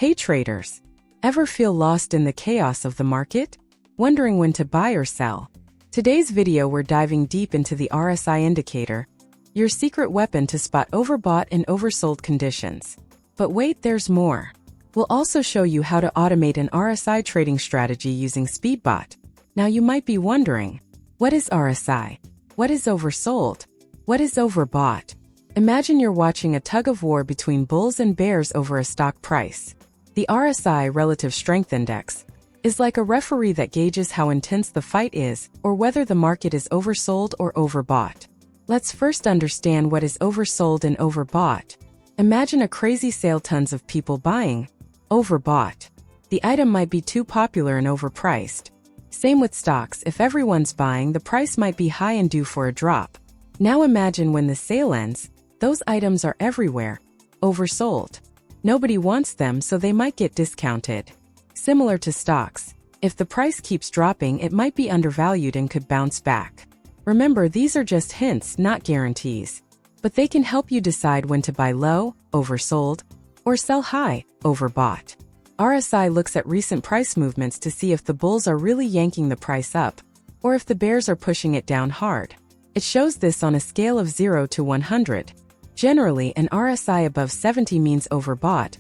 Hey traders! Ever feel lost in the chaos of the market? Wondering when to buy or sell? Today's video we're diving deep into the RSI indicator, your secret weapon to spot overbought and oversold conditions. But wait, there's more. We'll also show you how to automate an RSI trading strategy using SpeedBot. Now you might be wondering, what is RSI? What is oversold? What is overbought? Imagine you're watching a tug-of-war between bulls and bears over a stock price. The RSI Relative Strength Index is like a referee that gauges how intense the fight is or whether the market is oversold or overbought. Let's first understand what is oversold and overbought. Imagine a crazy sale, tons of people buying. Overbought. The item might be too popular and overpriced. Same with stocks, if everyone's buying, the price might be high and due for a drop. Now imagine when the sale ends, those items are everywhere. Oversold. Nobody wants them, so they might get discounted. Similar to stocks, if the price keeps dropping, it might be undervalued and could bounce back. Remember, these are just hints, not guarantees. But they can help you decide when to buy low, oversold, or sell high, overbought. RSI looks at recent price movements to see if the bulls are really yanking the price up, or if the bears are pushing it down hard. It shows this on a scale of 0 to 100. Generally, an RSI above 70 means overbought,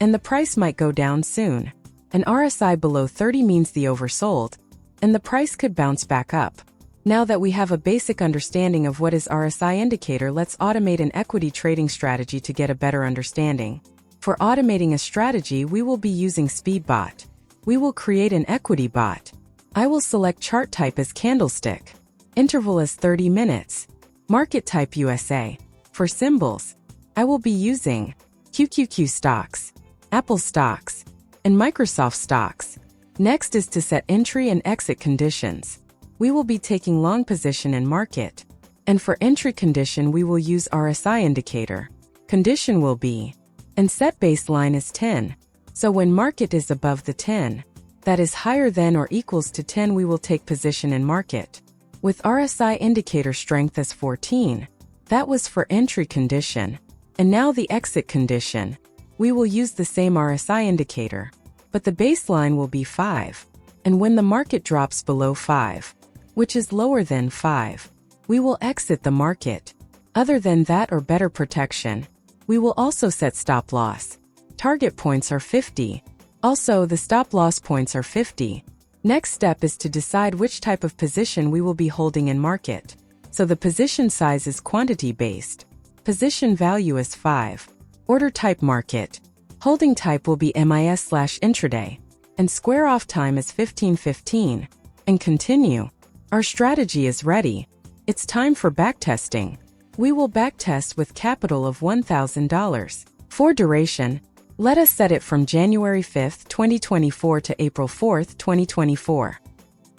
and the price might go down soon. An RSI below 30 means the oversold, and the price could bounce back up. Now that we have a basic understanding of what is RSI indicator, let's automate an equity trading strategy to get a better understanding. For automating a strategy, we will be using SpeedBot. We will create an equity bot. I will select chart type as candlestick, interval as 30 minutes, market type USA. For symbols, I will be using QQQ stocks, Apple stocks, and Microsoft stocks. Next is to set entry and exit conditions. We will be taking long position in market. And for entry condition, we will use RSI indicator. Condition will be, and set baseline is 10. So when market is above the 10, that is higher than or equals to 10, we will take position in market. With RSI indicator strength as 14, that was for entry condition. And now the exit condition. We will use the same RSI indicator, but the baseline will be 5. And when the market drops below 5, which is lower than 5, we will exit the market. Other than that, or better protection, we will also set stop loss. Target points are 50. Also, the stop loss points are 50. Next step is to decide which type of position we will be holding in market. So the position size is quantity based. Position value is 5. Order type market. Holding type will be MIS/intraday. And square off time is 15:15. And continue. Our strategy is ready. It's time for backtesting. We will backtest with capital of $1,000. For duration, let us set it from January 5th, 2024 to April 4th, 2024.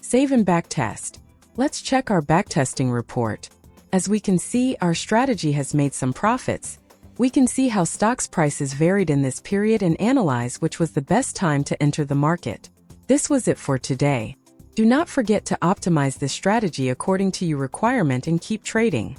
Save and backtest. Let's check our backtesting report. As we can see, our strategy has made some profits. We can see how stocks prices varied in this period and analyze which was the best time to enter the market. This was it for today. Do not forget to optimize this strategy according to your requirement and keep trading.